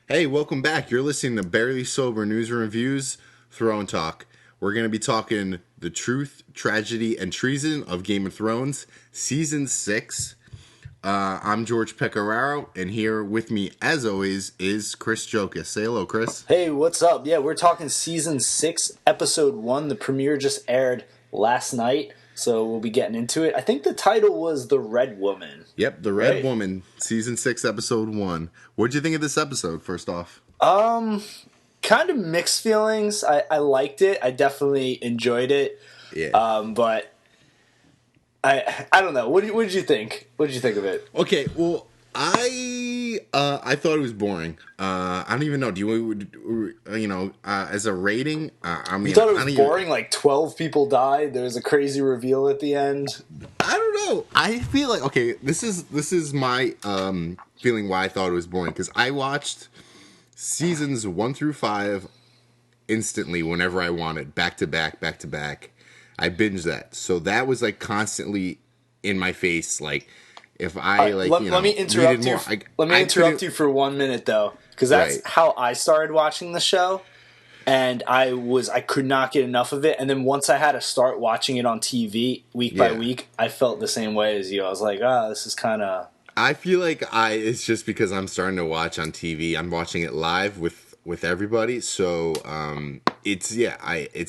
Hey, welcome back. You're listening to Barely Sober News and Reviews, Throne Talk. We're going to be talking the truth, tragedy, and treason of Game of Thrones, Season 6. I'm George Pecoraro, and here with me, as always, is Chris Jokas. Say hello, Chris. Hey, what's up? Yeah, we're talking season 6, episode 1. The premiere just aired last night, so we'll be getting into it. I think the title was The Red Woman. Yep, The Red Right? Woman, Season 6, Episode 1. What'd you think of this episode, first off? Kind of mixed feelings. I liked it. I definitely enjoyed it. Yeah. But I don't know. What did you think? What did you think of it? Okay, well, I thought it was boring. I don't even know. Do you as a rating? I mean, You thought it I was don't even, boring? Like 12 people died. There was a crazy reveal at the end. I don't know. I feel like okay. This is my feeling why I thought it was boring because I watched seasons 1 through 5 instantly whenever I wanted, back to back, back to back. I binged that, so that was like constantly in my face. Like if I Let me interrupt needed you. more, Let me I interrupt couldn't. you for 1 minute though, because that's Right. how I started watching the show, and I could not get enough of it. And then once I had to start watching it on TV week by Yeah. week, I felt the same way as you. I was like, this is kind of I feel like it's just because I'm starting to watch on TV. I'm watching it live with everybody, so it's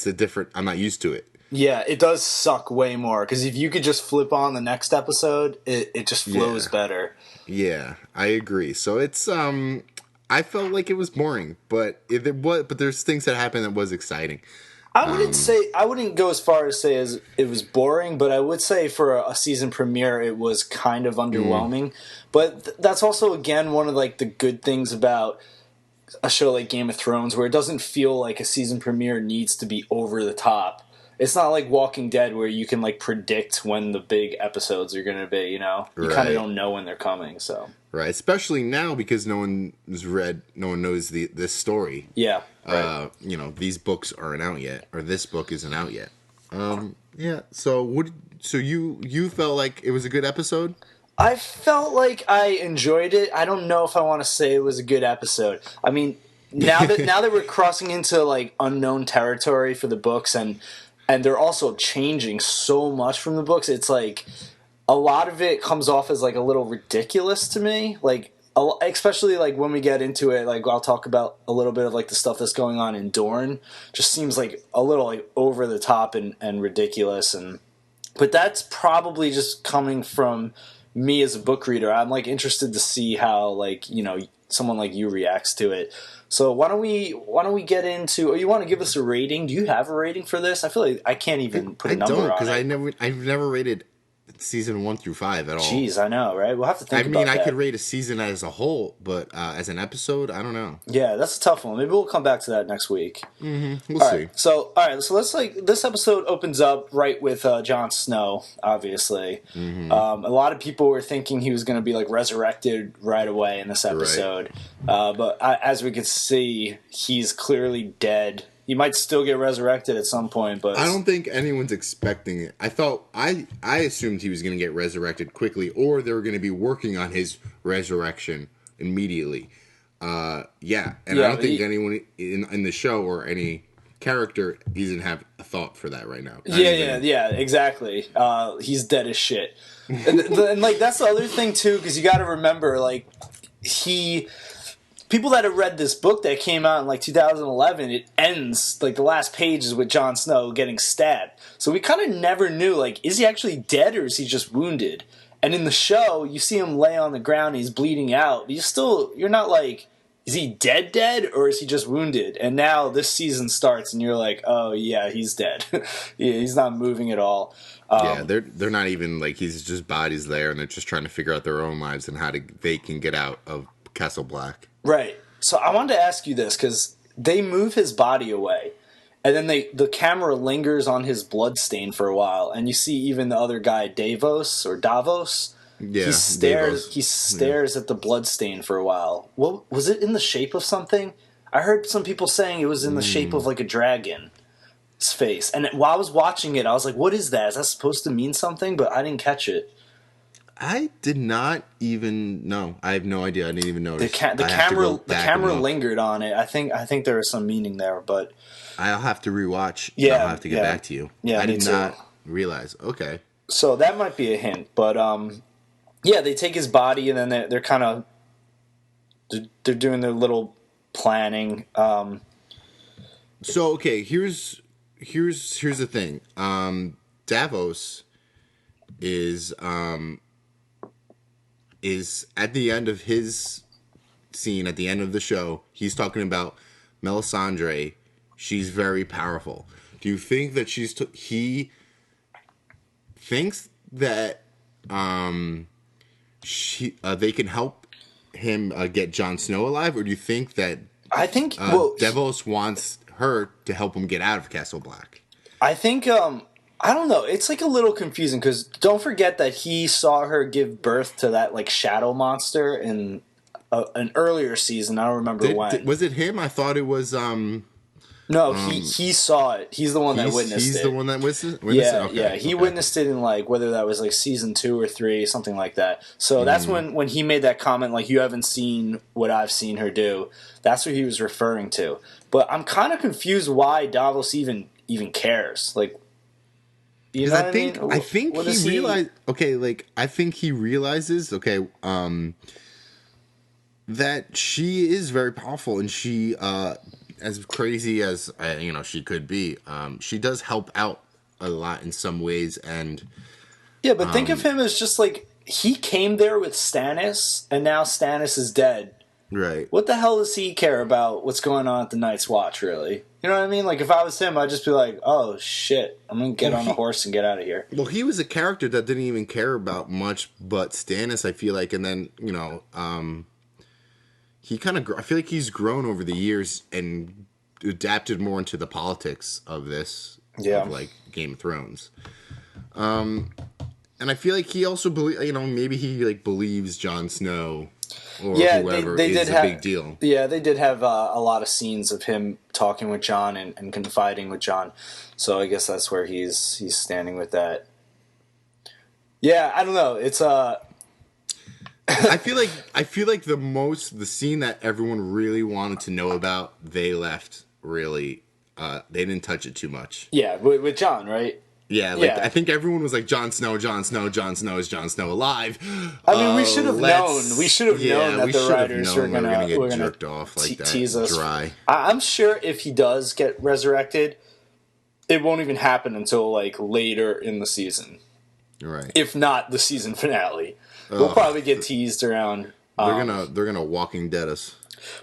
a different. I'm not used to it. yeah. It does suck way more because if you could just flip on the next episode, it just flows Yeah. better. Yeah, I agree. So it's I felt like it was boring, but but there's things that happened that was exciting. I wouldn't go as far as say as it was boring, but I would say for a season premiere it was kind of underwhelming. But that's also again one of like the good things about a show like Game of Thrones where it doesn't feel like a season premiere needs to be over the top. It's not like Walking Dead where you can like predict when the big episodes are going to be, you know. You kind of Right. don't know when they're coming, so. Right, especially now because no one knows this story. Yeah, right. These books aren't out yet, or this book isn't out yet. Yeah. So you felt like it was a good episode? I felt like I enjoyed it. I don't know if I want to say it was a good episode. I mean, now that we're crossing into like unknown territory for the books and they're also changing so much from the books, it's like a lot of it comes off as like a little ridiculous to me. Like especially like when we get into it, like I'll talk about a little bit of like the stuff that's going on in Dorne. Just seems like a little like over the top and ridiculous and but that's probably just coming from me as a book reader. I'm like interested to see how like someone like you reacts to it. So why don't we get into? Or you want to give us a rating? Do you have a rating for this? I feel like I can't even put I a number don't on because it. I've never rated season 1 through 5 at all. Jeez, I know, right? We'll have to I think mean, about I could that. rate a season as a whole, but as an episode, I don't know. Yeah, that's a tough one. Maybe we'll come back to that next week. We'll All right. see. So let's like this episode opens up right with Jon Snow. Obviously, a lot of people were thinking he was going to be like resurrected right away in this episode, but as we could see, he's clearly dead. He might still get resurrected at some point, but I don't think anyone's expecting it. I assumed he was going to get resurrected quickly, or they were going to be working on his resurrection immediately. Yeah, and I yeah, don't think anyone in the show or any character doesn't have a thought for that right now. Not yeah, exactly. He's dead as shit, and like that's the other thing too, because you got to remember, like he people that have read this book that came out in like 2011, it ends like the last page is with Jon Snow getting stabbed. So we kind of never knew like is he actually dead or is he just wounded? And in the show, you see him lay on the ground, he's bleeding out. You're not like is he dead or is he just wounded? And now this season starts and you're like, "Oh yeah, he's dead." Yeah, he's not moving at all. Yeah, they're not even like he's just bodies there, and they're just trying to figure out their own lives and they can get out of Castle Black. Right. So I wanted to ask you this because they move his body away, and then the camera lingers on his blood stain for a while, and you see even the other guy, Davos. Yeah, He stares at the blood stain for a while. What was it in the shape of something? I heard some people saying it was in the shape of like a dragon's face, and while I was watching it, I was like, "What is that? Is that supposed to mean something?" But I didn't catch it. I did not even know. I have no idea. I didn't even notice. The camera lingered on it. I think there was some meaning there, but I'll have to rewatch. yeah, I'll have to get back to you. Yeah, I me did too. not realize. Okay. So that might be a hint, but yeah, they take his body and then they're kind of they're doing their little planning. So okay, here's the thing. Davos is at the end of his scene at the end of the show. He's talking about Melisandre. She's very powerful. Do you think that he thinks that they can help him get Jon Snow alive, or do you think that I think Davos wants her to help him get out of Castle Black? I think I don't know. It's like a little confusing because don't forget that he saw her give birth to that like shadow monster in an earlier season. I don't remember when. Was it him? I thought it was. No, he saw it. He's the one that witnessed it. He's the one that witnessed it? Yeah, okay, yeah. He witnessed it in like whether that was like season 2 or 3, something like that. So that's when he made that comment, like you haven't seen what I've seen her do. That's what he was referring to. But I'm kind of confused why Davos even cares. Like, you know what I mean? I think he realized. Okay, like I think he realizes. Okay, that she is very powerful, and she, as crazy as she could be, she does help out a lot in some ways. And yeah, but think of him as just like he came there with Stannis, and now Stannis is dead. Right. What the hell does he care about what's going on at the Night's Watch, really? You know what I mean? Like, if I was him, I'd just be like, oh, shit, I'm going to get on a horse and get out of here. Well, he was a character that didn't even care about much but Stannis, I feel like. And then, he kind of, I feel like he's grown over the years and adapted more into the politics of this, of like Game of Thrones. And I feel like he also, maybe he like believes Jon Snow or whoever is a big deal. Yeah, they did have a lot of scenes of him talking with Jon and confiding with Jon. So I guess that's where he's standing with that. Yeah, I don't know. It's I feel like the scene that everyone really wanted to know about, they left really. They didn't touch it too much. Yeah, with Jon, right? Yeah, I think everyone was like, Jon Snow, is Jon Snow alive? I mean, we should have known. We should have known that the writers were going to get jerked off like that, tease us. Dry. I'm sure if he does get resurrected, it won't even happen until like later in the season. Right. If not the season finale. We'll probably get teased around. They're gonna Walking Dead us.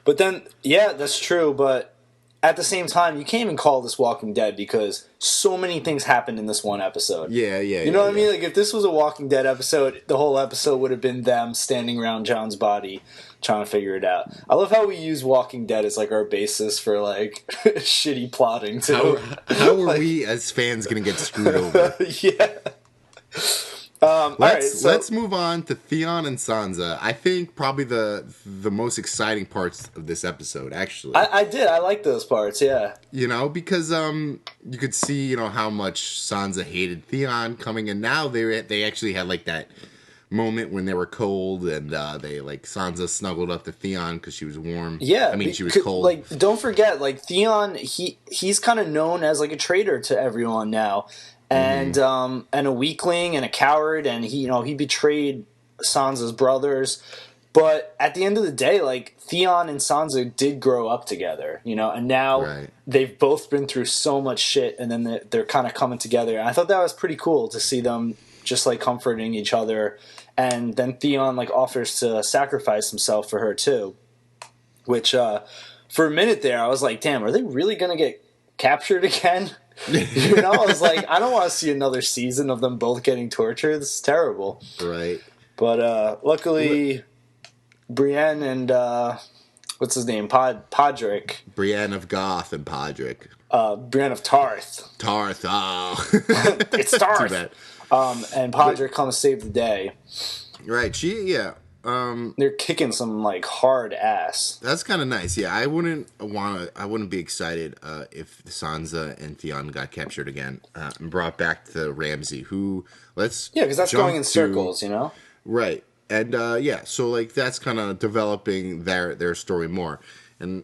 But then, yeah, that's true. But at the same time, you can't even call this Walking Dead because so many things happened in this one episode. Yeah. You know what I mean? Like if this was a Walking Dead episode, the whole episode would have been them standing around Jon's body trying to figure it out. I love how we use Walking Dead as like our basis for like shitty plotting too. How are we as fans gonna get screwed over? Yeah. Let's move on to Theon and Sansa. I think probably the most exciting parts of this episode, actually. I did. I like those parts, yeah. Because you could see, how much Sansa hated Theon coming in. Now they actually had like that moment when they were cold and they like Sansa snuggled up to Theon because she was warm. Yeah, I mean she was cold. Like don't forget, like Theon, he's kind of known as like a traitor to everyone now. And a weakling and a coward, and he betrayed Sansa's brothers. But at the end of the day, like Theon and Sansa did grow up together, and now they've both been through so much shit, and then they're kind of coming together. And I thought that was pretty cool to see them just like comforting each other. And then Theon like offers to sacrifice himself for her too, which for a minute there I was like, damn, are they really gonna get captured again? I was like, I don't want to see another season of them both getting tortured. This is terrible. Right. But luckily, Brienne and what's his name, Podrick. Brienne of Goth and Podrick. Brienne of Tarth. Tarth. Oh, it's Tarth. Too bad. And Podrick come to save the day. Right. They're kicking some like hard ass. That's kind of nice. Yeah, I wouldn't be excited if Sansa and Theon got captured again and brought back to Ramsay. Because that's going in circles, Right. And yeah, so like that's kind of developing their story more. And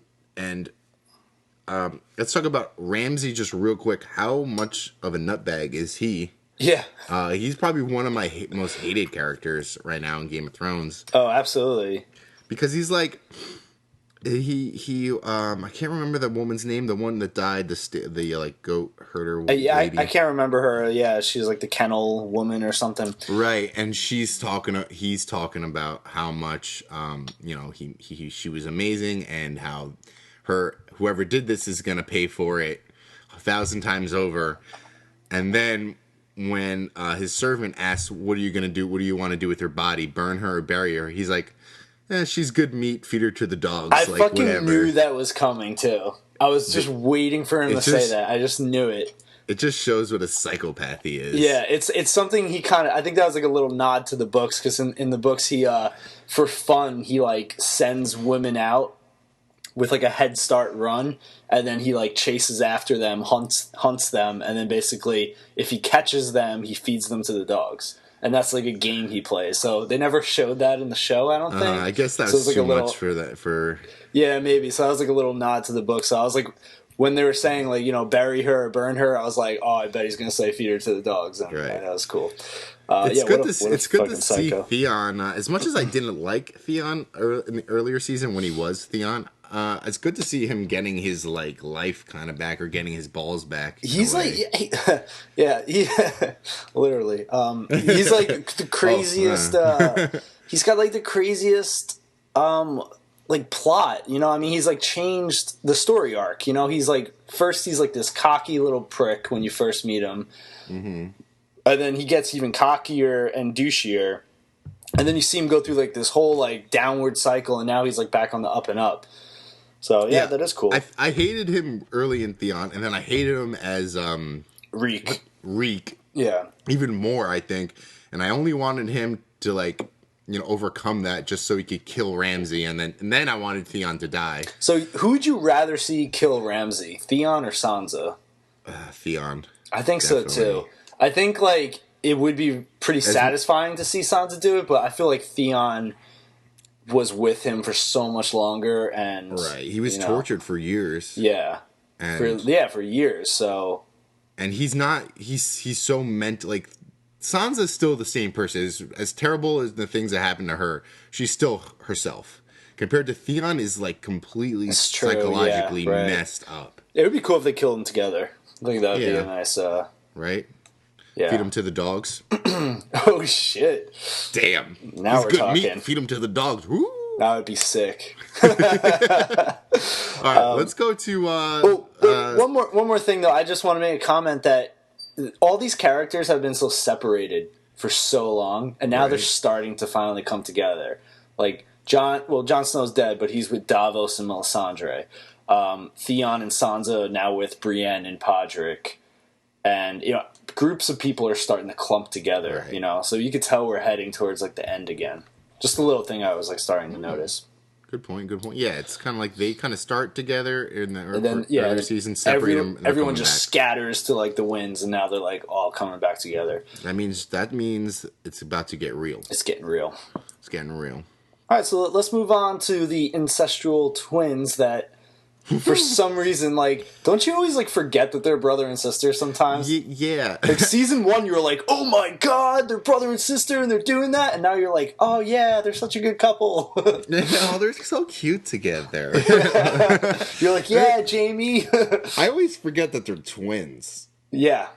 let's talk about Ramsay just real quick. How much of a nutbag is he? Yeah. He's probably one of my most hated characters right now in Game of Thrones Oh, absolutely. because he's like he I can't remember that woman's name, the one that died, the like goat herder Yeah, lady. I can't remember her. Yeah, she's like the kennel woman or something. Right, and he's talking about how much she was amazing and how whoever did this is gonna pay for it 1,000 times over. And then when his servant asks, "What are you gonna do? What do you want to do with her body? Burn her or bury her?" He's like, "She's good meat. Feed her to the dogs." I like fucking whatever. knew that was coming too. I was just waiting for him to say that. I just knew it. It just shows what a psychopath he is. Yeah, it's something he kind of. I think that was like a little nod to the books because in the books he for fun he like sends women out with like a head start run, and then he like chases after them, hunts them, and then basically if he catches them, he feeds them to the dogs. And that's like a game he plays. So they never showed that in the show, I don't think. I guess that so was like too much for that. For yeah, maybe. So that was like a little nod to the book. So I was like, when they were saying like bury her or burn her, I was like, oh, I bet he's gonna say feed her to the dogs. And right. that was cool. It's yeah, good it's good to see Theon. As much as I didn't like Theon in the earlier season when he was Theon, it's good to see him getting his like life kind of back or getting his balls back. He's like, literally. He's like the craziest. He's got like the craziest, like plot. I mean, he's like changed the story arc. He's like first he's like this cocky little prick when you first meet him, and then he gets even cockier and douchier, and then you see him go through like this whole like downward cycle, and now he's like back on the up and up. So yeah, that is cool. I hated him early in Theon, and then I hated him as Reek. Yeah, even more I think. And I only wanted him to like overcome that just so he could kill Ramsay, and then I wanted Theon to die. So who would you rather see kill Ramsay, Theon or Sansa? Theon. I think definitely. So too. I think like it would be pretty satisfying to see Sansa do it, but I feel like Theon was with him for so much longer, and right, he was tortured for years. Yeah, and for years. So, and he's so like Sansa's still the same person. As terrible as the things that happen to her, she's still herself. Compared to Theon, is like completely psychologically messed up. It would be cool if they killed him together. I think that would be a nice. Right. Yeah. Feed them to the dogs. Oh shit! Damn. Now we're talking. Meat. Feed them to the dogs. Woo. That would be sick. All right, let's go to. One more thing though. I just want to make a comment that all these characters have been so separated for so long, and now they're starting to finally come together. Like Jon Snow's dead, but he's with Davos and Melisandre. Theon and Sansa now with Brienne and Podrick. And groups of people are starting to clump together. Right. So you could tell we're heading towards like the end again. Just a little thing I was like starting to notice. Good point. Yeah, it's kind of like they kind of start together in the earlier season, separate them. Everyone just scatters to like the winds, and now they're like all coming back together. That means it's about to get real. It's getting real. All right, so let's move on to the ancestral twins that. For some reason, like, don't you always like forget that they're brother and sister sometimes? Yeah. Like season 1, you were like, "Oh my god, they're brother and sister, and they're doing that," and now you're like, "Oh yeah, they're such a good couple." No, they're so cute together. You're like, "Yeah, Jamie." I always forget that they're twins. Yeah.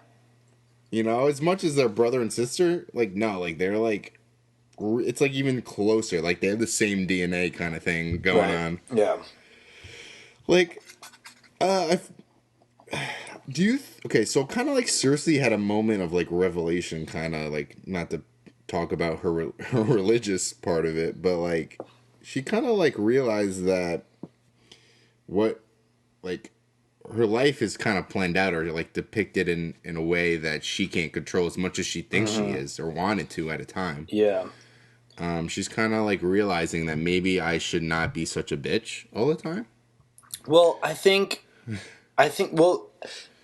As much as they're brother and sister, like no, like they're like, it's like even closer. Like they have the same DNA kind of thing going on. Yeah. Like, okay, so kind of like Cersei had a moment of like revelation, kind of like, not to talk about her religious part of it, but like she kind of like realized that her life is kind of planned out or like depicted in a way that she can't control as much as she thinks she is or wanted to at a time. Yeah. She's kind of like realizing that maybe I should not be such a bitch all the time. Well, I think,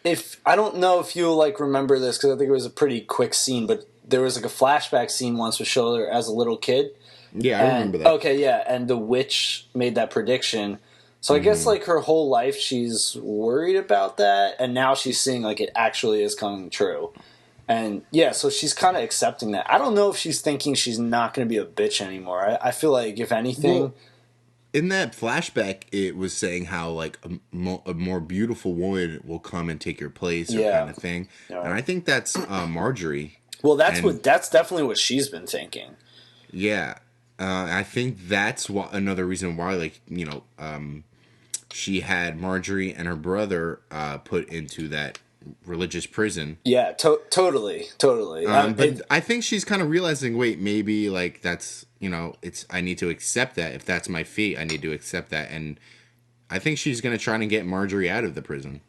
if I don't know if you'll like remember this because I think it was a pretty quick scene, but there was like a flashback scene once with her as a little kid. Yeah, I remember that. Okay, yeah, and the witch made that prediction. So I guess like her whole life she's worried about that, and now she's seeing like it actually is coming true. And yeah, so she's kind of accepting that. I don't know if she's thinking she's not going to be a bitch anymore. I feel like if anything, Well, in that flashback, it was saying how like a more beautiful woman will come and take your place, or kind of thing. Yeah. And I think that's Marjorie. Well, that's definitely what she's been thinking. Yeah, I think that's another reason why, like, she had Marjorie and her brother put into that religious prison. Yeah, totally. But I think she's kind of realizing, wait, maybe like that's, I need to accept that. If that's my fate, I need to accept that. And I think she's going to try and get Marjorie out of the prison.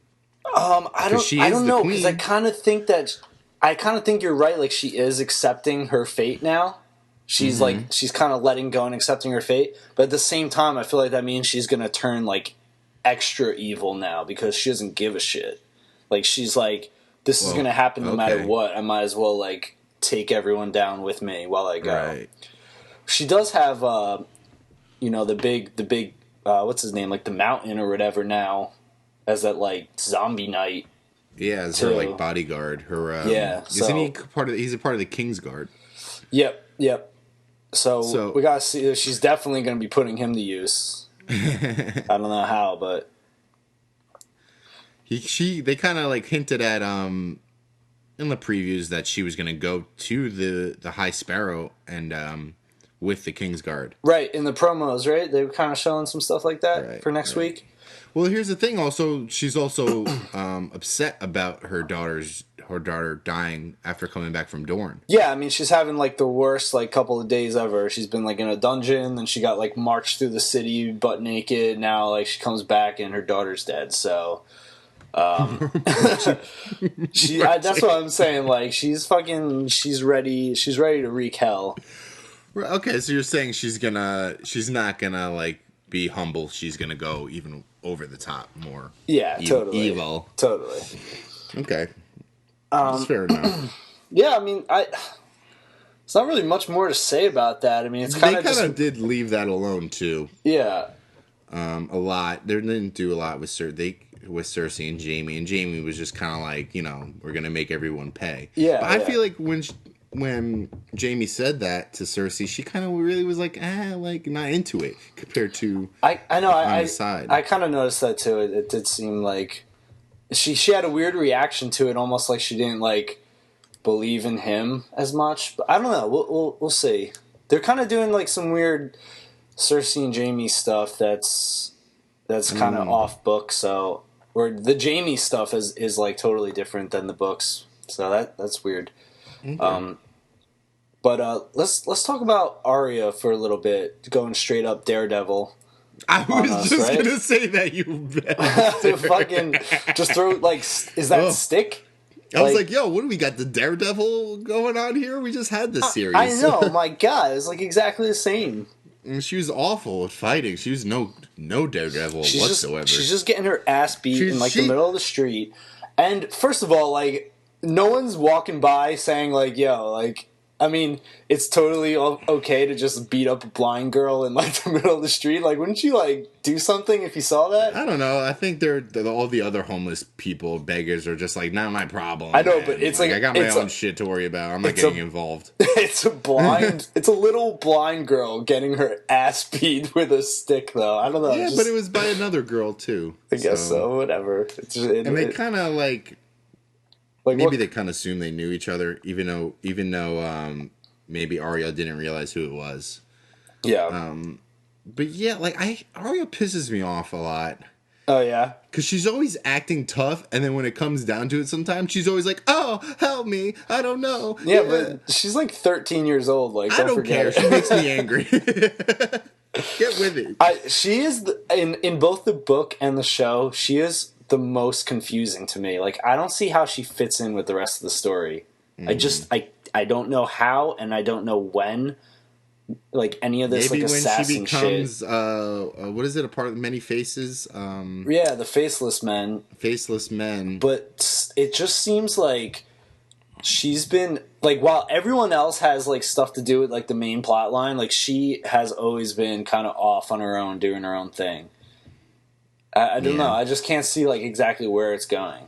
I don't know, because I kind of think you're right. Like, she is accepting her fate now. She's like, she's kind of letting go and accepting her fate. But at the same time, I feel like that means she's going to turn like extra evil now because she doesn't give a shit. Like, she's like, this is going to happen no matter what. I might as well like take everyone down with me while I go. Right. She does have, the big, what's his name? Like the mountain or whatever now as that like zombie knight. Yeah, as her like bodyguard. Her isn't he he's a part of the King's Guard. Yep. So we gotta see. She's definitely gonna be putting him to use. I don't know how, but they kind of like hinted at in the previews that she was gonna go to the High Sparrow and with the King's Guard. Right, in the promos, right? They were kind of showing some stuff like that for next week. Well, here's the thing. Also, she's also upset about her daughter dying after coming back from Dorne. Yeah, I mean, she's having like the worst like couple of days ever. She's been like in a dungeon, then she got like marched through the city butt naked. Now like she comes back and her daughter's dead. So, that's what I'm saying. Like she's ready. She's ready to wreak hell. Okay, so you're saying she's not gonna like be humble. She's gonna go even over the top more. Yeah, totally. Evil. Totally. Okay. That's fair enough. Yeah, I mean, it's not really much more to say about that. I mean, it's kind of they kind of did leave that alone too. Yeah. A lot. They didn't do a lot with Cersei and Jaime was just kind of like, we're gonna make everyone pay. Yeah. But I feel like when Jaime said that to Cersei, she kind of really was like, not into it compared to I know on the side. I kind of noticed that too. It did seem like she had a weird reaction to it, almost like she didn't like believe in him as much. But I don't know. We'll see. They're kind of doing like some weird Cersei and Jaime stuff that's kind of off book. So, or the Jaime stuff is like totally different than the books. So that's weird. Okay. But let's talk about Arya for a little bit, going straight up Daredevil. I was just gonna say that, you fucking just throw like, is that stick? I was like, yo, what do we got? The Daredevil going on here? We just had this series. I know, my God, it's like exactly the same. And she was awful at fighting. She was no Daredevil whatsoever. She's just getting her ass beat in like the middle of the street. And first of all, like, no one's walking by saying like, yo, like, I mean, it's totally okay to just beat up a blind girl in like the middle of the street. Like, wouldn't you like do something if you saw that? I don't know. I think all the other homeless people, beggars, are just like, not my problem. I know, man. But it's like I got my own shit to worry about. I'm not getting involved. It's a little blind girl getting her ass beat with a stick, though. I don't know. Yeah, but it was by another girl too. I guess so. Whatever. They kind of like maybe they kind of assumed they knew each other, even though maybe Arya didn't realize who it was. Yeah. But yeah, like Arya pisses me off a lot. Oh yeah. Because she's always acting tough, and then when it comes down to it, sometimes she's always like, "Oh, help me! I don't know." Yeah, but she's like 13 years old. Like, I don't care. She makes me angry. Get with it. She is in both the book and the show. She is the most confusing to me. Like, I don't see how she fits in with the rest of the story. I don't know how, and I don't know when. Like any of this, maybe like assassin when she becomes, shit. What is it? A part of many faces. Yeah, the faceless men. Faceless men. But it just seems like she's been like, while everyone else has like stuff to do with like the main plot line, like she has always been kind of off on her own, doing her own thing. I don't know. Yeah. I just can't see like exactly where it's going.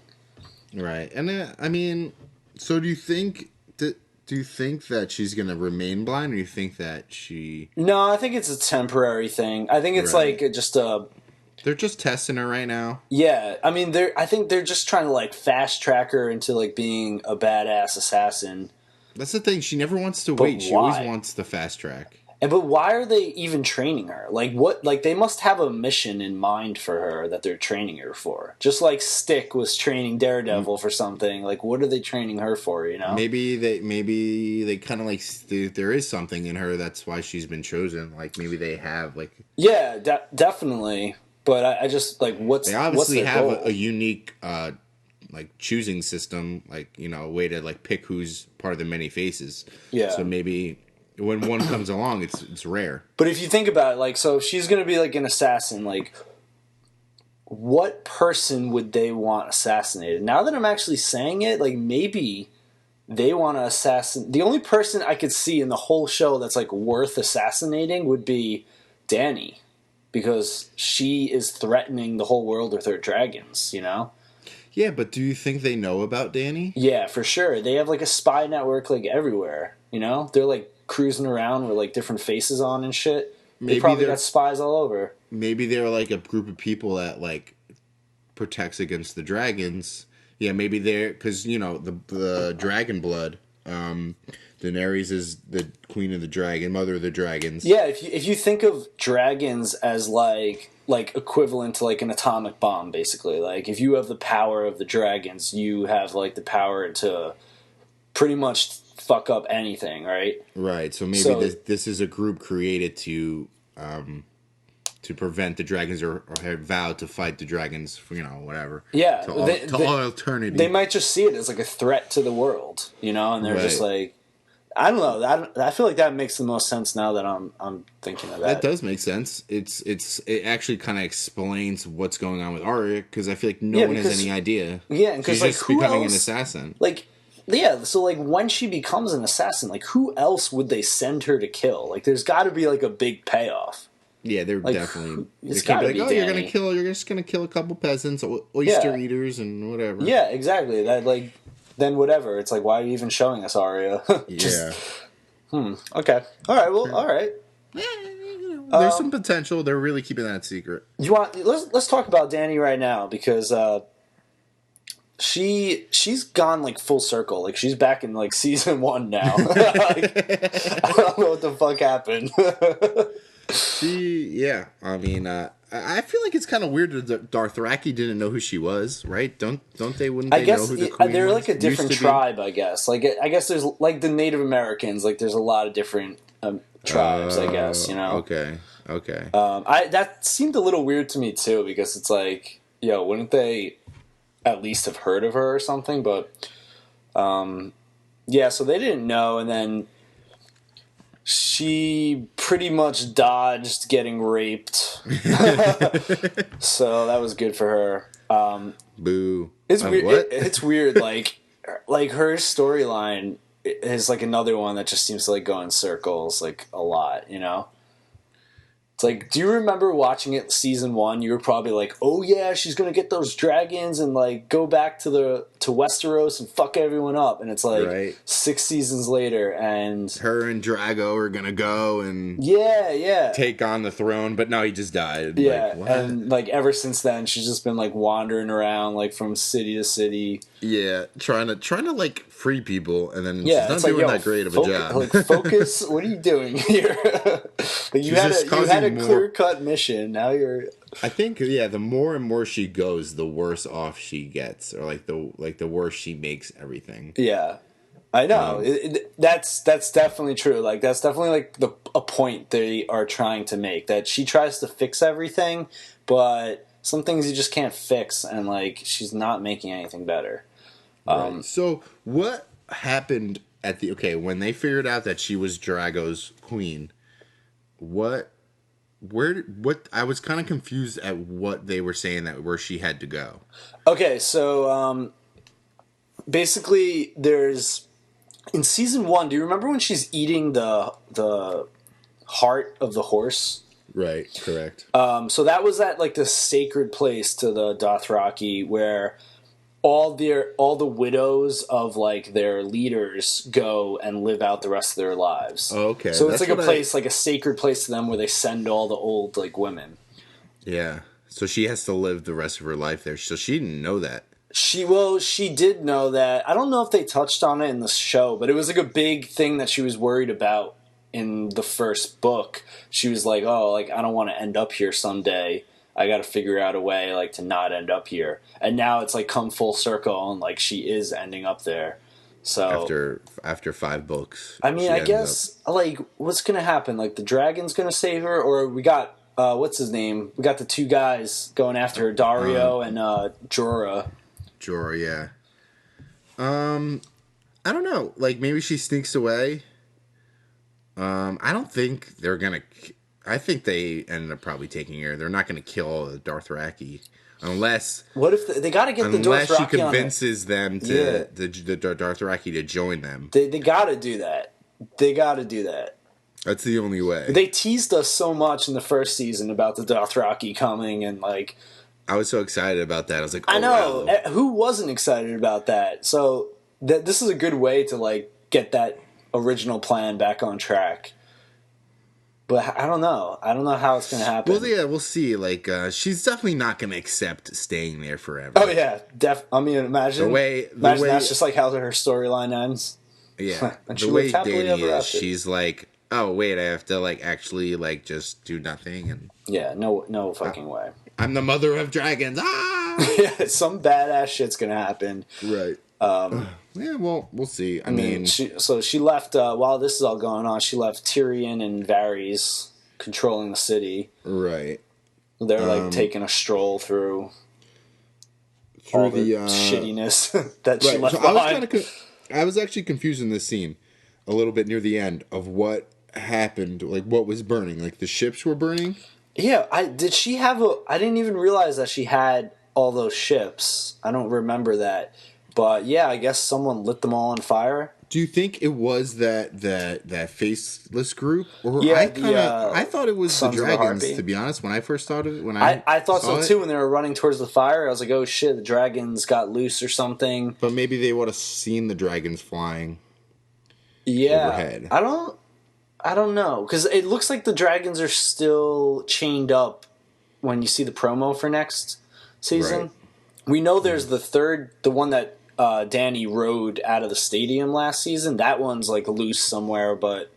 Right. And I mean, so do you think that she's gonna remain blind, or do you think that she? No, I think it's a temporary thing. I think it's Right. like just a They're just testing her right now. yeah. I mean, I think they're just trying to like fast track her into like being a badass assassin. That's the thing. She never wants to But wait. She always why? wants the fast track. And but why are they even training her? Like what? Like they must have a mission in mind for her that they're training her for. Just like Stick was training Daredevil for something. Like what are they training her for? You know? Maybe they kind of like there is something in her. That's why she's been chosen. Like maybe they have like Yeah, definitely. But I just like they obviously their have goal? a unique like choosing system, like a way to like pick who's part of the many faces. Yeah. So maybe when one comes along, it's rare. But if you think about it, like, so if she's going to be like an assassin, like, what person would they want assassinated? Now that I'm actually saying it, like, maybe they want to assassinate. The only person I could see in the whole show that's like worth assassinating would be Dany, because she is threatening the whole world with her dragons. You know? Yeah, but do you think they know about Danny? Yeah, for sure. They have like a spy network like everywhere. You know, they're like cruising around with like different faces on and shit. They Maybe probably they're got spies all over. maybe they're like a group of people that like protects against the dragons. Yeah, maybe they're because the dragon blood. Daenerys is the queen of the dragon, mother of the dragons. Yeah, if you think of dragons as like equivalent to like an atomic bomb, basically, like if you have the power of the dragons, you have like the power to pretty much fuck up anything, right? Right. So maybe So this is a group created to prevent the dragons or had vowed to fight the dragons for whatever. yeah, To all eternity. they might just see it as like a threat to the world, you know, and they're just Right. like, I don't know. I feel like that makes the most sense now that I'm thinking of That that. does make sense. It actually kind of explains what's going on with Arya because I feel like no Yeah, one has because any idea. yeah, because She's like just who becoming an else? assassin. Like yeah, so like when she becomes an assassin, like who else would they send her to kill? Like there's got to be like a big payoff. Yeah, they're Like definitely. it's They can't got be to like, be oh, Danny. you're just gonna kill a couple peasants, oyster Yeah. eaters, and whatever. Yeah, exactly. That like then whatever. It's like why are you even showing us Arya? Yeah. Okay. All right. Well, all right. There's some potential. They're really keeping that secret. You want let's talk about Danny right now because she's gone like full circle. Like she's back in like season 1 now. Like, I don't know what the fuck happened. Yeah. I mean, I feel like it's kind of weird that Dothraki didn't know who she was, right? Don't they? Wouldn't I they know guess who the queen they're was? like a different Used to be? tribe. I guess like I guess there's like the Native Americans. Like there's a lot of different tribes. I guess you know. Okay. Okay. I that seemed a little weird to me too because it's like, yo, wouldn't they at least have heard of her or something? But yeah, so they didn't know, and then she pretty much dodged getting raped, so that was good for her. Boo. It's weird. What? It's weird. Like her storyline is like another one that just seems to like go in circles like a lot. You know. It's like, do you remember watching it season 1? You were probably like, "Oh yeah, she's gonna get those dragons and like go back to Westeros and fuck everyone up." And it's like Right. 6 seasons later, and Her and Drago are gonna go and yeah, take on the throne, but no, he just died. yeah, Like, what? and like ever since then, she's just been like wandering around like from city to city. Yeah, trying to like free people, and then Yeah, she's not it's like, doing yo, that great of a job. Like focus. What are you doing here? Like you She's had just a causing more- clear cut mission. Now you're I think yeah, the more and more she goes, the worse off she gets, or like the worse she makes everything. yeah. I know that's definitely true. Like that's definitely like a point they are trying to make that she tries to fix everything, but some things you just can't fix, and like she's not making anything better. Right. So what happened at the when they figured out that she was Drago's queen? What I was kind of confused at what they were saying that where she had to go. Okay, so basically there's in season 1. Do you remember when she's eating the heart of the horse? Right. Correct. So that was at like the sacred place to the Dothraki where all the widows of like their leaders go and live out the rest of their lives. Oh, okay. So it's like a place, like a sacred place to them where they send all the old like women. Yeah. So she has to live the rest of her life there. So she didn't know that. She did know that. I don't know if they touched on it in the show, but it was like a big thing that she was worried about in the first book. She was like, "Oh, like I don't want to end up here someday. I got to figure out a way like to not end up here." And now it's like come full circle, and like she is ending up there. So after 5 books, I mean, I guess like what's gonna happen? Like the dragon's gonna save her, or we got what's his name? We got the 2 guys going after her, Dario and Jorah. Jorah, yeah. I don't know. Like maybe she sneaks away. I don't think they're gonna. I think they ended up probably taking her. They're not gonna kill the Dothraki unless. What if they got to get the Dothraki? Unless she convinces them to the Dothraki to join them. They got to do that. They got to do that. That's the only way. They teased us so much in the first season about the Dothraki coming and like. I was so excited about that. I was like, oh, I know. wow. Who wasn't excited about that? So this is a good way to like get that original plan back on track. But I don't know. I don't know how it's going to happen. Well, yeah, we'll see. Like, she's definitely not going to accept staying there forever. Oh yeah, I mean, imagine that's just like how her storyline ends. Yeah, and the way Dany is, she's like, oh wait, I have to like actually like just do nothing and. Yeah, no fucking way. I'm the mother of dragons. Ah! Yeah, some badass shit's gonna happen. Right. Yeah, well, we'll see. I mean, she left while this is all going on. She left Tyrion and Varys controlling the city. Right. They're like taking a stroll through all the shittiness that she left behind. I was actually confused in this scene a little bit near the end of what happened, like what was burning, like the ships were burning. Yeah, I didn't even realize that she had all those ships. I don't remember that. But yeah, I guess someone lit them all on fire. Do you think it was that faceless group? Or yeah, I thought it was the dragons, to be honest, when I first thought of it. I thought so too when they were running towards the fire. I was like, oh shit, the dragons got loose or something. But maybe they would have seen the dragons flying overhead. I don't know. Because it looks like the dragons are still chained up when you see the promo for next season. Right. We know there's the one that Dany rode out of the stadium last season. That one's like loose somewhere, but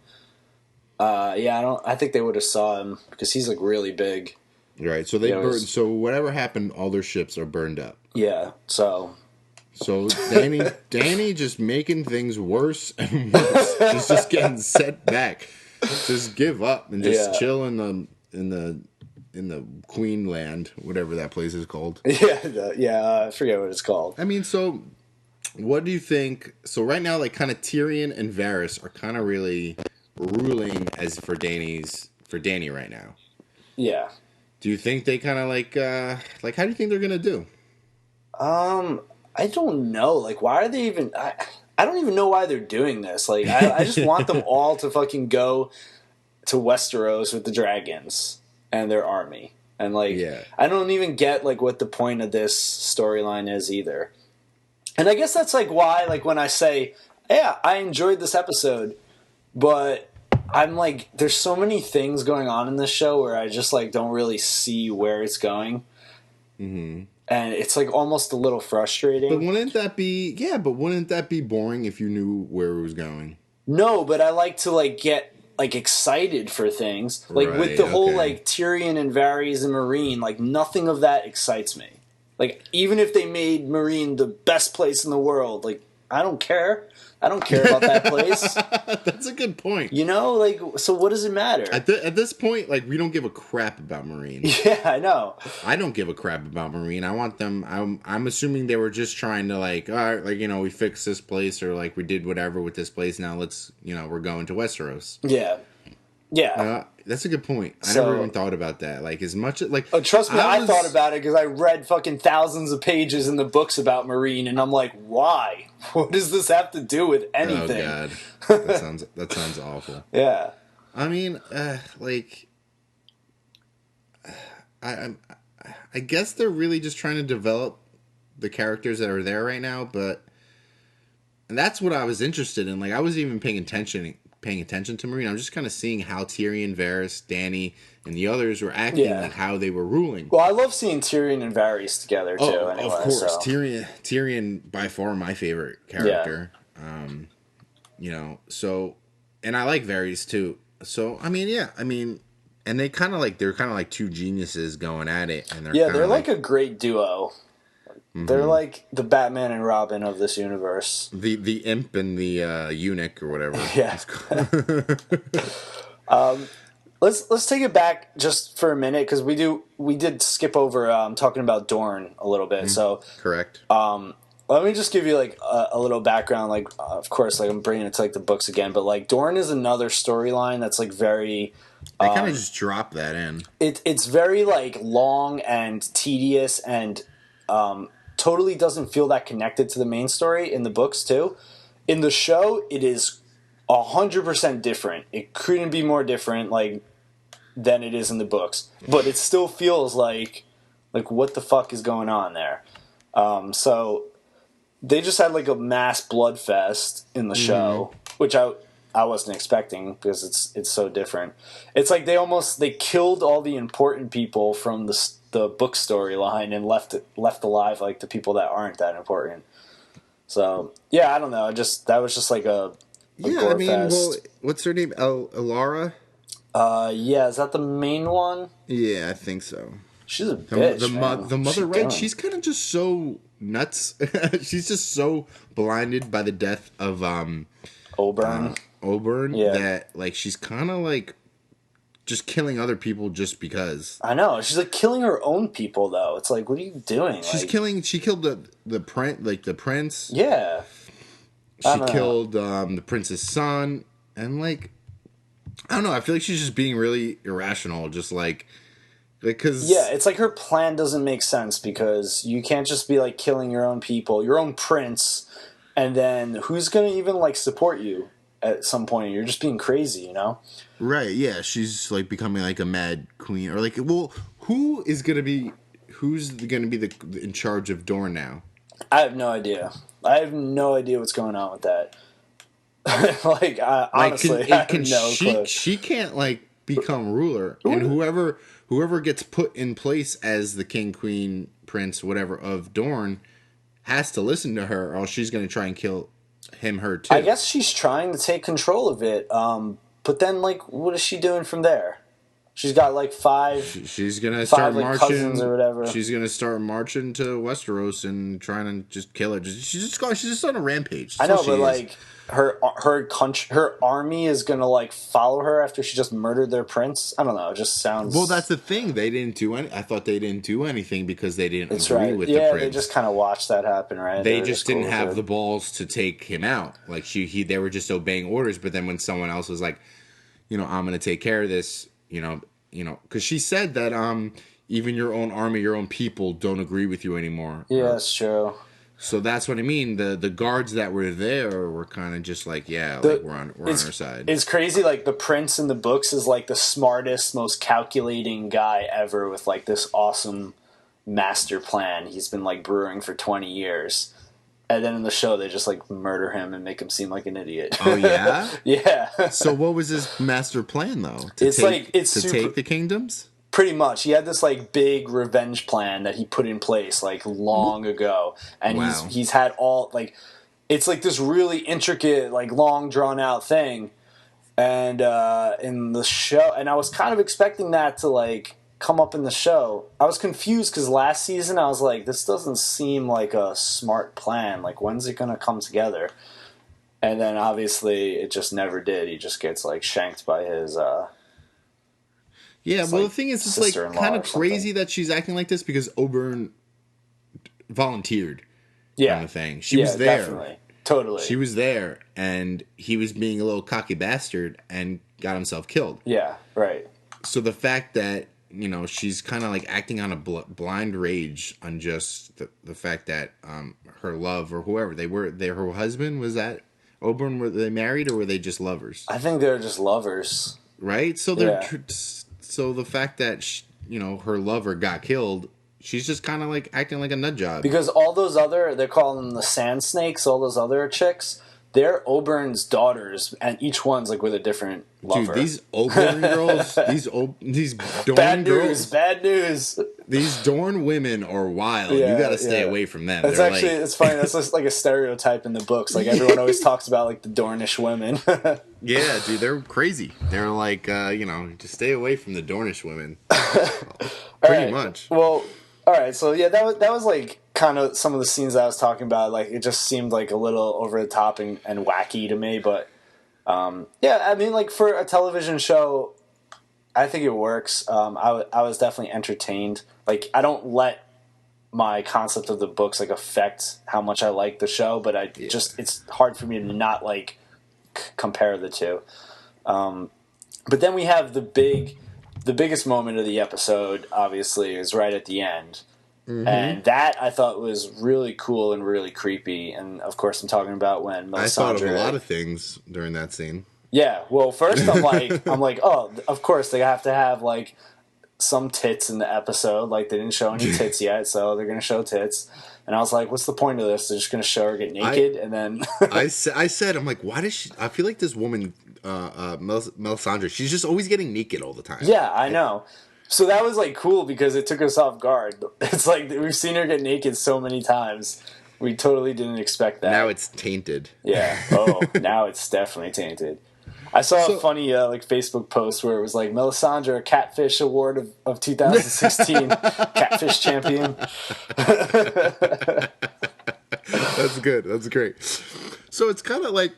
I think they would have saw him because he's like really big. Right. So so whatever happened, all their ships are burned up. Yeah. So Dany just making things worse and worse. She's just getting set back. Just give up and just chill in the Queen Land, whatever that place is called. I forget what it's called. I mean, so what do you think? So right now, like, kind of Tyrion and Varys are kind of really ruling as for Dany right now. Yeah. Do you think they kind of like how do you think they're gonna do? I don't know. Like, why are they even? I don't even know why they're doing this. Like, I just want them all to fucking go to Westeros with the dragons and their army. And, like, I don't even get, like, what the point of this storyline is either. And I guess that's, like, why, like, when I say, yeah, I enjoyed this episode, but I'm, like, there's so many things going on in this show where I just, like, don't really see where it's going. Mm-hmm. And it's like almost a little frustrating. But wouldn't that be boring if you knew where it was going? No, but I like to like get like excited for things. Like with the whole like Tyrion and Varys and Meereen, like nothing of that excites me. Like even if they made Meereen the best place in the world, like I don't care. I don't care about that place. That's a good point. You know, like, so what does it matter? At this point, like, we don't give a crap about Meereen. Yeah, I know. I don't give a crap about Meereen. I want them. I'm assuming they were just trying to like, all right, like, you know, we fixed this place or like we did whatever with this place. Now let's, you know, we're going to Westeros. Yeah. Yeah. That's a good point. I So- never even thought about that. Like as much like Oh, trust me, I was- thought about it because I read fucking thousands of pages in the books about Marine, and I'm like, why? What does this have to do with anything? Oh god, that sounds awful. Yeah. I mean, like, I I guess they're really just trying to develop the characters that are there right now, but and that's what I was interested in. Like, I wasn't even paying attention to Marine. I'm just kind of seeing how Tyrion, Varys, Dany, and the others were acting, Yeah. like how they were ruling. Well, I love seeing Tyrion and Varys together too. Anyway, of course, so. Tyrion by far my favorite character. You know, so and I like Varys too. So I mean, yeah, I mean, and they're kind of like two geniuses going at it, and They're like a great duo. Mm-hmm. They're like the Batman and Robin of this universe. the imp and the eunuch or whatever. Yeah. Let's take it back just for a minute because we did skip over talking about Dorne a little bit. So Correct. let me just give you like a little background. Like, of course, like I'm bringing it to like the books again, but like Dorne is another storyline that's like very. They kind of just drop that in. It's very like long and tedious and totally doesn't feel that connected to the main story in the books too. In the show, it is 100% different. It couldn't be more different like than it is in the books, but it still feels like what the fuck is going on there. So they just had like a mass blood fest in the show, which I wasn't expecting because it's so different. It's like they killed all the important people from the book storyline and left alive like the people that aren't that important. So yeah, I don't know. That was just like a gore fest. Well, what's her name? Elara? Yeah, is that the main one? Yeah, I think so. She's a bitch. The mother red. Dumb. She's kind of just so nuts. She's just so blinded by the death of Oberyn. That like she's kind of like just killing other people just because. I know. She's like killing her own people though. It's like, what are you doing? She's killing. She killed the prince. Yeah. She killed the prince's son, and like I don't know. I feel like she's just being really irrational, just like because it's like her plan doesn't make sense because you can't just be like killing your own people, your own prince, and then who's gonna even like support you at some point? You're just being crazy, you know? Right? Yeah, she's like becoming like a mad queen, or like, well, who's gonna be in charge of Dorne now? I have no idea. I have no idea what's going on with that. Honestly, I have no clue. She can't like become ruler, and whoever gets put in place as the king, queen, prince, whatever of Dorne has to listen to her, or she's going to try and kill her too. I guess she's trying to take control of it, but then like, what is she doing from there? She's got like She's gonna start like, marching cousins or whatever. She's gonna start marching to Westeros and trying to just kill her. She's just on a rampage. I know, but like her army is gonna like follow her after she just murdered their prince. I don't know. It just sounds. Well, that's the thing. They didn't do any. I thought they didn't do anything because they didn't agree with the prince. Yeah, prince. they just kind of watched that happen, right? They just didn't have the balls to take him out. Like they were just obeying orders. But then when someone else was like, I'm gonna take care of this, because she said that even your own army, your own people don't agree with you anymore. Yeah, that's true. So that's what I mean. The guards that were there were kind of just like, we're on our side. It's crazy. Like the prince in the books is like the smartest, most calculating guy ever with like this awesome master plan he's been like brewing for 20 years. And then in the show, they just like murder him and make him seem like an idiot. Oh yeah, yeah. So what was his master plan though? To take the kingdoms. Pretty much, he had this like big revenge plan that he put in place like long ago, and he's had all like it's like this really intricate, like long drawn out thing. And in the show, and I was kind of expecting that to like come up in the show. I was confused because last season I was like, this doesn't seem like a smart plan. Like, when's it gonna come together? And then obviously it just never did. He just gets like shanked by his. Yeah, well, the thing is, it's like kind of crazy that she's acting like this because Oberyn volunteered. Yeah, kind of thing. She was there. Definitely. Totally. She was there, and he was being a little cocky bastard and got himself killed. Yeah, right. So the fact that, she's kind of like acting on a blind rage on just the fact that her love, or whoever her husband, was that Oberyn, were they married, or were they just lovers? I think they're just lovers. Right? So so the fact that her lover got killed, she's just kind of like acting like a nut job. Because all those they're calling them the Sand Snakes, all those other chicks, they're Oberyn's daughters, and each one's like with a different lover. Dude, these Oberyn girls, these Dorne girls, bad news. These Dorne women are wild. Yeah, you got to stay away from them. That's actually, it's funny. That's just like a stereotype in the books. Like everyone always talks about like the Dornish women. Yeah, dude, they're crazy. They're like, just stay away from the Dornish women. Pretty much. Well, all right. So yeah, that was like kind of some of the scenes I was talking about. Like it just seemed like a little over the top and wacky to me. But yeah, I mean, like for a television show, I think it works. I was definitely entertained. Like I don't let my concept of the books like affect how much I like the show, but it's hard for me to not like compare the two. But then we have the biggest moment of the episode, obviously, is right at the end. Mm-hmm. And that I thought was really cool and really creepy. And of course, I'm talking about when Melisandre... I thought of a lot of things during that scene. Yeah, well, first I'm like, oh, of course they have to have like some tits in the episode. Like they didn't show any tits yet, so they're gonna show tits. And I was like, what's the point of this? They're just gonna show her get naked, and then I said, I'm like, why does she? I feel like this woman, Melisandre, she's just always getting naked all the time. Yeah, I know. So that was like cool because it took us off guard. It's like we've seen her get naked so many times. We totally didn't expect that. Now it's tainted. Yeah. Oh, now it's definitely tainted. I saw a funny like Facebook post where it was like Melisandre Catfish Award of 2016 Catfish Champion. That's good. That's great. So it's kind of like,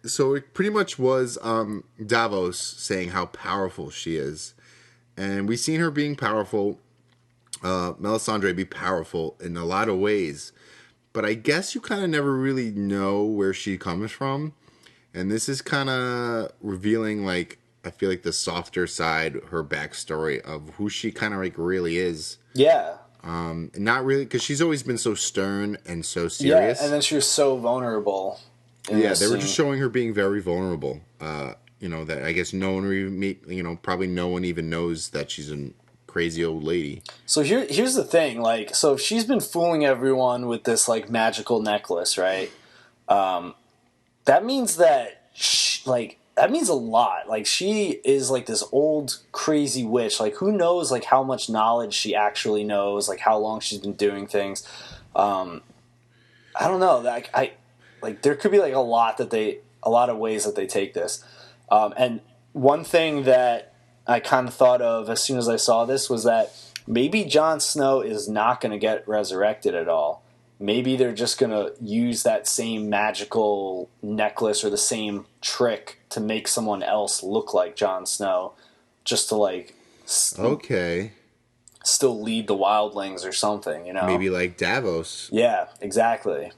so it pretty much was Davos saying how powerful she is, and we've seen her being powerful. Melisandre be powerful in a lot of ways. But I guess you kind of never really know where she comes from. And this is kind of revealing, like, I feel like the softer side, her backstory of who she kind of, like, really is. Yeah. Not really, because she's always been so stern and so serious. Yeah, and then she was so vulnerable. Yeah, they were just showing her being very vulnerable. That I guess no one, probably no one even knows that she's a crazy old lady. So here's the thing, like, so if she's been fooling everyone with this like magical necklace, right? That means that that means a lot. Like she is like this old crazy witch. Like who knows like how much knowledge she actually knows, like how long she's been doing things. I don't know. Like there could be like a lot of ways that they take this. And one thing that I kind of thought of as soon as I saw this was that maybe Jon Snow is not going to get resurrected at all. Maybe they're just going to use that same magical necklace or the same trick to make someone else look like Jon Snow, just to like still lead the wildlings or something, Maybe like Davos. Yeah, exactly.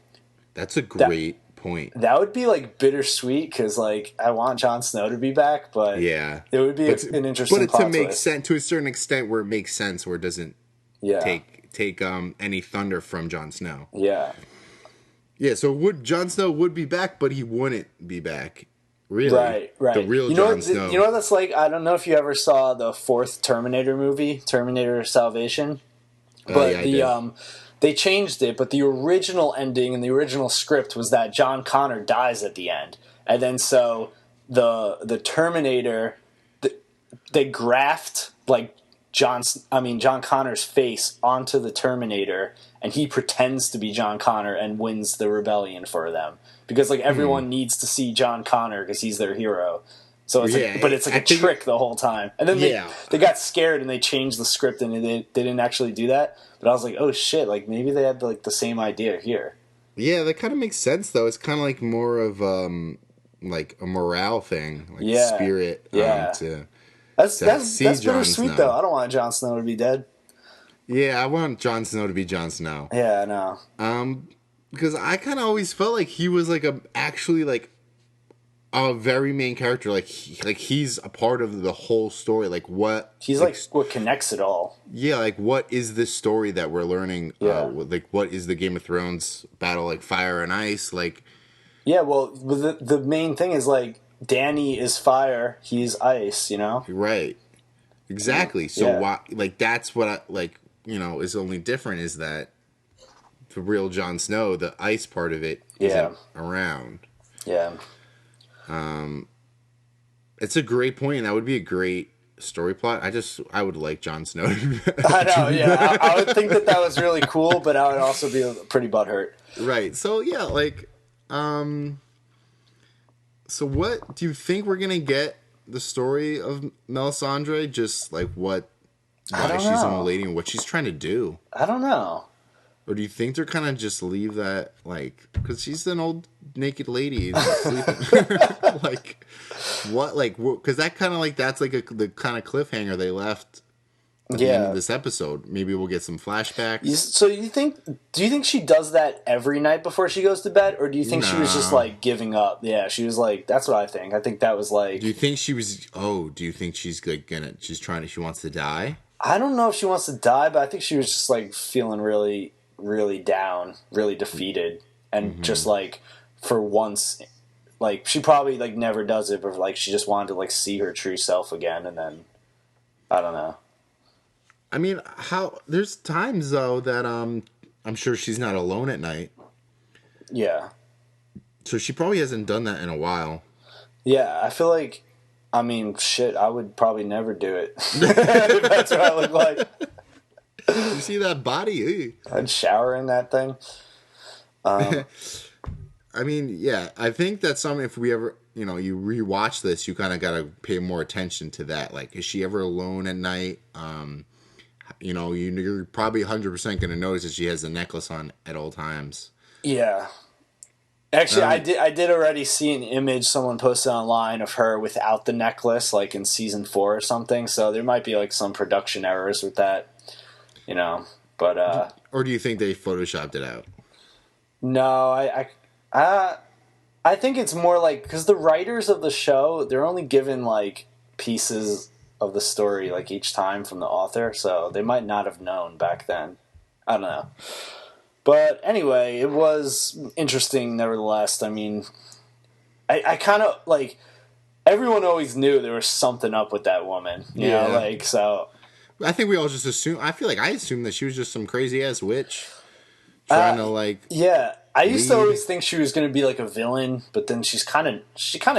That's a great point. That would be like bittersweet because like I want Jon Snow to be back, but yeah, it would be an interesting plot to make sense to a certain extent where it makes sense, where it doesn't take any thunder from Jon Snow. Yeah. So Jon Snow would be back, but he wouldn't be back. Really, right. The real Jon Snow. You know what that's like? I don't know if you ever saw the fourth Terminator movie, Terminator Salvation, but they changed it, but the original ending and the original script was that John Connor dies at the end. And then so the Terminator, they graft like John Connor's face onto the Terminator, and he pretends to be John Connor and wins the rebellion for them. Because like everyone needs to see John Connor because he's their hero. So it's it's like a trick the whole time. And then they got scared and they changed the script and they didn't actually do that. But I was like, oh shit, like maybe they had like the same idea here. Yeah, that kind of makes sense though. It's kind of like more of like a morale thing, like spirit. That's bittersweet though. I don't want Jon Snow to be dead. Yeah, I want Jon Snow to be Jon Snow. Yeah, I know. Because I kind of always felt like he was like actually like a very main character. Like he's a part of the whole story. Like what He's like what connects it all. yeah, like what is this story that we're learning? Yeah. Like what is the Game of Thrones battle like fire and ice? Like Yeah, well, the main thing is like Danny is fire, he's ice, you know? right, exactly. So Yeah. why like that's what I like. You know, is only different is that the real Jon Snow, the ice part of it, isn't around. Yeah. It's a great point. That would be a great story plot. I would like Jon Snow. I know, yeah. I would think that was really cool, but I would also be pretty butthurt. Right. So yeah, like, so what do you think we're gonna get the story of Melisandre? Just like why she's an old lady and what she's trying to do. I don't know. Or do you think they're kind of just leave that like because she's an old naked lady and sleeping like what like because that kind of like that's like the kind of cliffhanger they left at the end of this episode. Maybe we'll get some flashbacks. So do you think she does that every night before she goes to bed, or do you think she was just like giving up? Yeah, she was like, that's what I think. I think that was like. Do you think she was? Oh, do you think she's like she wants to die? I don't know if she wants to die, but I think she was just like feeling really, really down, really defeated, and just like for once, like she probably like never does it, but like she just wanted to like see her true self again, and then I don't know. I mean, there's times though that I'm sure she's not alone at night. Yeah. So she probably hasn't done that in a while. Yeah, I feel like, I mean, shit, I would probably never do it. If that's what I look like. You see that body? I'd shower in that thing. I mean, yeah, I think that's something if we ever, you rewatch this, you kind of got to pay more attention to that. Like, is she ever alone at night? You're probably 100% going to notice that she has a necklace on at all times. Yeah. Actually, I did already see an image someone posted online of her without the necklace, like in season 4 or something. So there might be like some production errors with that, But or do you think they photoshopped it out? No, I think it's more like because the writers of the show they're only given like pieces of the story like each time from the author, so they might not have known back then. I don't know. But anyway, it was interesting nevertheless. I mean, I kind of, like, everyone always knew there was something up with that woman. You know, like, so. I think we all just assume. I feel like I assumed that she was just some crazy-ass witch trying to, like. Yeah. I used to always think she was going to be, like, a villain, but then she kind of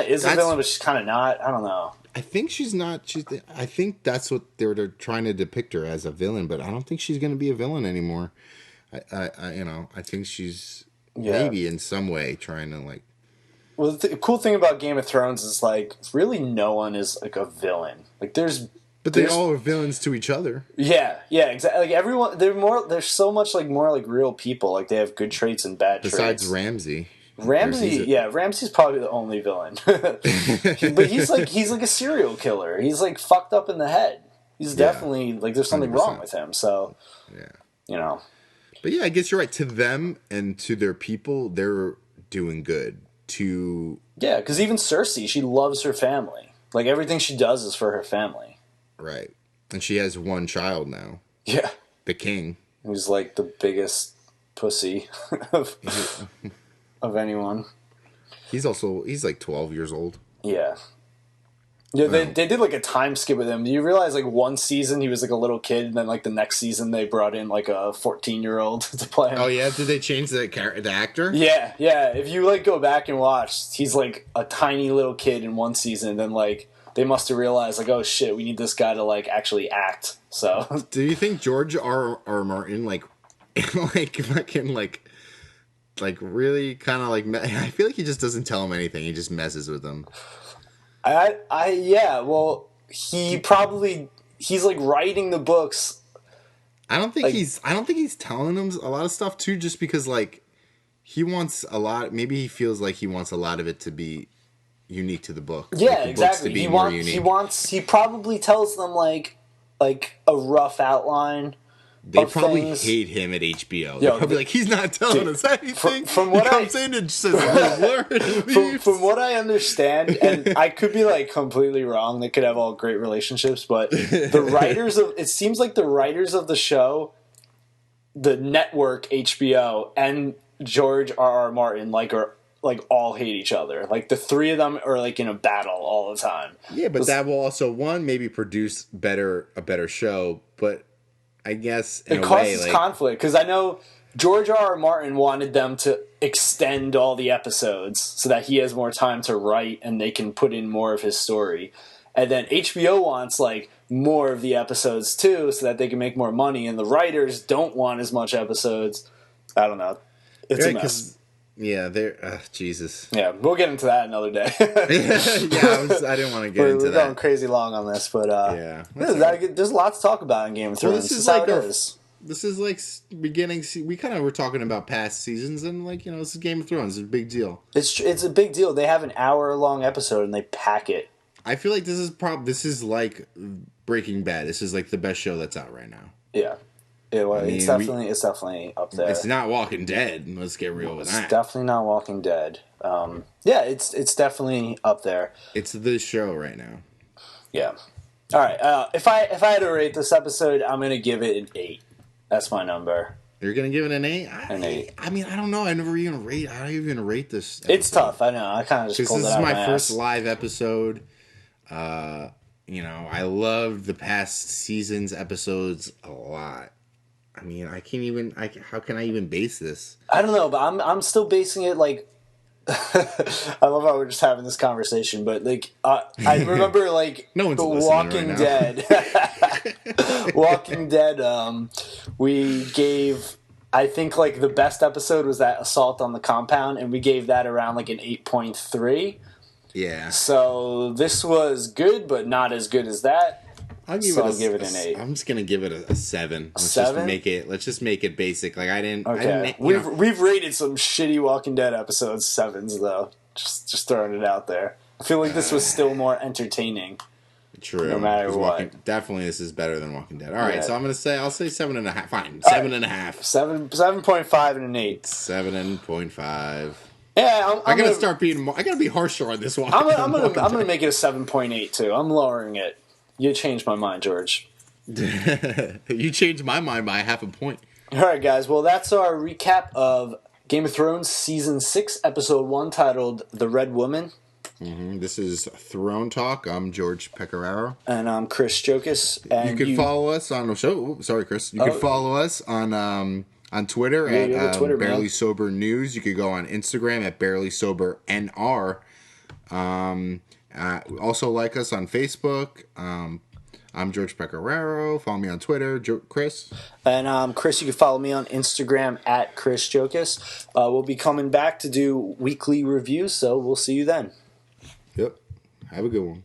is a villain, but she's kind of not. I don't know. I think she's not. I think that's what they're trying to depict her as, a villain, but I don't think she's going to be a villain anymore. I think she's maybe in some way trying to like. Well, the cool thing about Game of Thrones is like really no one is like a villain. Like but they all are villains to each other. Yeah, exactly. Like everyone, they're so much like more like real people. Like they have good traits and bad traits. Besides Ramsay. Ramsay's probably the only villain. But he's like a serial killer. He's like fucked up in the head. He's definitely like there's something 100%. Wrong with him. So But yeah, I guess you're right. To them and to their people, they're doing good. Because even Cersei, she loves her family. Like everything she does is for her family. Right, and she has one child now. Yeah, the king, who's like the biggest pussy of anyone. He's like 12 years old. Yeah. Yeah, they did like a time skip with him. You realize like one season he was like a little kid, and then like the next season they brought in like a 14-year-old to play him. Oh yeah, did they change the actor? Yeah. If you like go back and watch, he's like a tiny little kid in one season, and then like they must have realized like, oh shit, we need this guy to like actually act. So do you think George R. Martin like fucking like really kind of like I feel like he just doesn't tell him anything. He just messes with them. Well, he's like writing the books. I don't think he's telling them a lot of stuff too, just because like he wants a lot. Maybe he feels like he wants a lot of it to be unique to the book. Yeah, like exactly. He probably tells them like a rough outline, They of probably things. hate him at HBO. Yo, They're probably like, he's not telling us anything. From what he comes in and just says one word and leaves. From what I understand, and I could be like completely wrong, they could have all great relationships, but it seems like the writers of the show, the network HBO, and George R. R. Martin are all hate each other. Like the three of them are like in a battle all the time. Yeah, but that will also maybe produce a better show, but I guess in it a way, causes conflict because I know George R. R. Martin wanted them to extend all the episodes so that he has more time to write and they can put in more of his story. And then HBO wants more of the episodes too so that they can make more money, and the writers don't want as much episodes. I don't know. It's a mess. Yeah, they're Jesus. Yeah, we'll get into that another day. I didn't want to get into that. We're going crazy long on this, but there's a lot to talk about in Game of Thrones. Well, this is like beginning. We kind of were talking about past seasons, and this is Game of Thrones. It's a big deal. It's a big deal. They have an hour-long episode, and they pack it. I feel like this is like Breaking Bad. This is like the best show that's out right now. Yeah. It's definitely up there. It's not Walking Dead. Let's get real with that. It's definitely not Walking Dead. It's definitely up there. It's the show right now. Yeah. All right. If I had to rate this episode, I'm gonna give it an 8. That's my number. You're gonna give it an 8? An 8. I mean, I don't know. I don't even rate this episode. It's tough. I know. I kind of just pulled it out of my ass. This is my first live episode. I loved the past season's episodes a lot. I mean, I can't even. How can I even base this? I don't know, but I'm still basing it like. I love how we're just having this conversation, but I remember no one's the Walking right Dead. Walking Dead. We gave. I think the best episode was that Assault on the Compound, and we gave that around an 8.3. Yeah. So this was good, but not as good as that. I'll give it an 8. I'm just gonna give it a 7. Let's just make it basic. Okay. We've rated some shitty Walking Dead episodes 7s though. Just throwing it out there. I feel like this was still more entertaining. True. No matter what. Definitely, this is better than Walking Dead. All right, so I'll say 7.5. Fine, 7.5. 7.5 and an 8. 7.5. Yeah, I gotta be harsher on this one. I'm gonna make it a 7.8 too. I'm lowering it. You changed my mind, George. You changed my mind by 0.5 point. All right, guys. Well, that's our recap of Game of Thrones Season 6, Episode 1, titled The Red Woman. Mm-hmm. This is Throne Talk. I'm George Pecoraro. And I'm Chris Jokas. And you can follow us on the show. Sorry, Chris. You can follow us on Twitter at Barely Sober News. You could go on Instagram at Barely Sober NR. Also like us on Facebook. I'm George Pecoraro. Follow me on Twitter, Chris. And Chris, you can follow me on Instagram at Chris Jokas. We'll be coming back to do weekly reviews, so we'll see you then. Yep. Have a good one.